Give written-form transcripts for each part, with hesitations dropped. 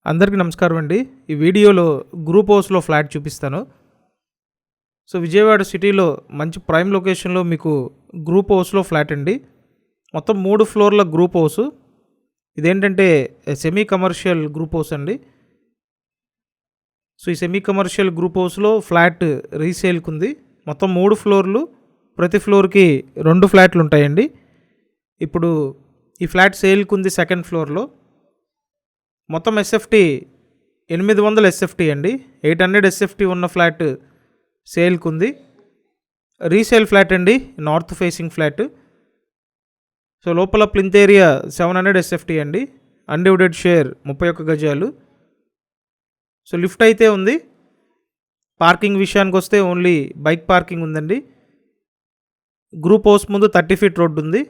అందరికీ నమస్కారం అండి. ఈ వీడియోలో గ్రూప్ హౌస్లో ఫ్లాట్ చూపిస్తాను. సో విజయవాడ సిటీలో మంచి ప్రైమ్ లొకేషన్లో మీకు గ్రూప్ హౌస్లో ఫ్లాట్ అండి. మొత్తం 3 ఫ్లోర్ల గ్రూప్ హౌస్. ఇదేంటంటే సెమీ కమర్షియల్ గ్రూప్ హౌస్ అండి. సో ఈ సెమీ కమర్షియల్ గ్రూప్ హౌస్లో ఫ్లాట్ రీసేల్కి ఉంది. మొత్తం 3 ఫ్లోర్లు, ప్రతి ఫ్లోర్కి 2 ఫ్లాట్లు ఉంటాయండి. ఇప్పుడు ఈ ఫ్లాట్ సేల్కి ఉంది సెకండ్ ఫ్లోర్లో. మొత్తం ఎస్ఎఫ్టీ 800 ఎస్ఎఫ్టీ అండి. 800 ఎస్ఎఫ్టీ ఉన్న ఫ్లాట్ సేల్కి ఉంది. రీసేల్ ఫ్లాట్ అండి, నార్త్ ఫేసింగ్ ఫ్లాట్. సో లోపల ప్లింత్ ఏరియా 700 ఎస్ఎఫ్టీ అండి. అన్డివైడెడ్ షేర్ 31 గజాలు. సో లిఫ్ట్ అయితే ఉంది. పార్కింగ్ విషయానికి వస్తే ఓన్లీ బైక్ పార్కింగ్ ఉందండి. గ్రూప్ హౌస్ ముందు 30 ఫీట్ రోడ్డు ఉంది.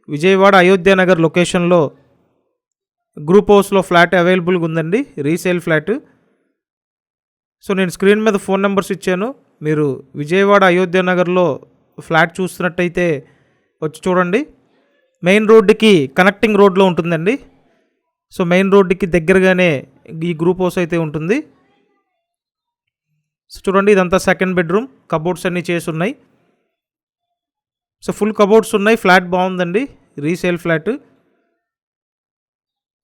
విజయవాడ అయోధ్యానగర్ లొకేషన్లో గ్రూప్ హౌస్లో ఫ్లాట్ అవైలబుల్గా ఉందండి, రీసేల్ ఫ్లాట్. సో నేను స్క్రీన్ మీద ఫోన్ నెంబర్స్ ఇచ్చాను. మీరు విజయవాడ అయోధ్యానగర్లో ఫ్లాట్ చూస్తున్నట్టయితే వచ్చి చూడండి. మెయిన్ రోడ్డుకి కనెక్టింగ్ రోడ్లో ఉంటుందండి. సో మెయిన్ రోడ్డుకి దగ్గరగానే ఈ గ్రూప్ హౌస్ అయితే ఉంటుంది. సో చూడండి, ఇదంతా సెకండ్ బెడ్రూమ్. కబోర్డ్స్ అన్నీ చేసి ఉన్నాయి. సో ఫుల్ కబోర్డ్స్ ఉన్నాయి. ఫ్లాట్ బాగుందండి, రీసేల్ ఫ్లాట్.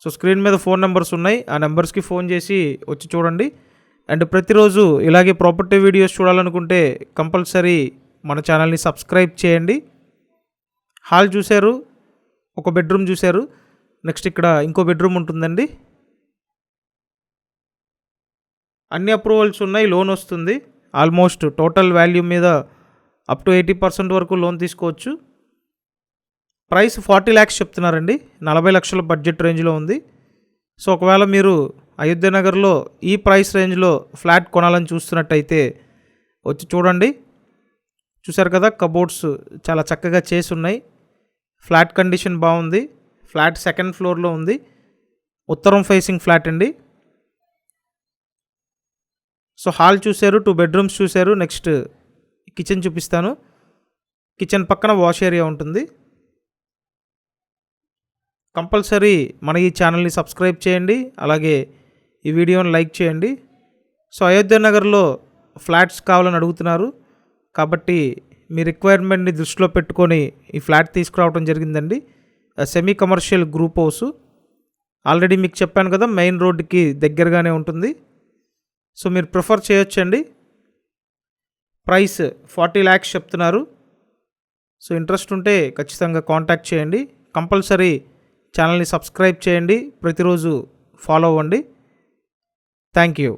సో స్క్రీన్ మీద ఫోన్ నెంబర్స్ ఉన్నాయి. ఆ నెంబర్స్కి ఫోన్ చేసి వచ్చి చూడండి. అండ్ ప్రతిరోజు ఇలాగే ప్రాపర్టీ వీడియోస్ చూడాలనుకుంటే కంపల్సరీ మన ఛానల్ని సబ్స్క్రైబ్ చేయండి. హాల్ చూశారు, ఒక బెడ్రూమ్ చూశారు. నెక్స్ట్ ఇక్కడ ఇంకో బెడ్రూమ్ ఉంటుందండి. అన్ని అప్రూవల్స్ ఉన్నాయి, లోన్ వస్తుంది. ఆల్మోస్ట్ టోటల్ వాల్యూ మీద అప్ టు 80% వరకు లోన్ తీసుకోవచ్చు. ప్రైస్ 40 lakhs చెప్తున్నారండి. 40 లక్షల బడ్జెట్ రేంజ్లో ఉంది. సో ఒకవేళ మీరు అయోధ్యనగర్లో ఈ ప్రైస్ రేంజ్లో ఫ్లాట్ కొనాలని చూస్తున్నట్టయితే వచ్చి చూడండి. చూసారు కదా, కబోర్డ్స్ చాలా చక్కగా చేసి ఉన్నాయి. ఫ్లాట్ కండిషన్ బాగుంది. ఫ్లాట్ సెకండ్ ఫ్లోర్లో ఉంది. ఉత్తరం ఫేసింగ్ ఫ్లాట్ అండి. సో హాల్ చూశారు, 2 బెడ్రూమ్స్ చూశారు. నెక్స్ట్ కిచెన్ చూపిస్తాను. కిచెన్ పక్కన వాష్ ఏరియా ఉంటుంది. కంపల్సరీ మన ఈ ఛానల్ని సబ్స్క్రైబ్ చేయండి, అలాగే ఈ వీడియోని లైక్ చేయండి. సో అయోధ్యనగర్లో ఫ్లాట్స్ కావాలని అడుగుతున్నారు కాబట్టి మీ రిక్వైర్మెంట్ని దృష్టిలో పెట్టుకొని ఈ ఫ్లాట్ తీసుకురావడం జరిగిందండి. Semi commercial group house. Already మీకు చెప్పాను కదా, మెయిన్ రోడ్డుకి దగ్గరగానే ఉంటుంది. సో మీరు ప్రిఫర్ చేయొచ్చండి. ప్రైస్ 40 lakhs చెప్తున్నారు. సో ఇంట్రెస్ట్ ఉంటే ఖచ్చితంగా కాంటాక్ట్ చేయండి. కంపల్సరీ ఛానల్ని సబ్స్క్రైబ్ చేయండి, ప్రతిరోజు ఫాలో అవ్వండి. Thank you.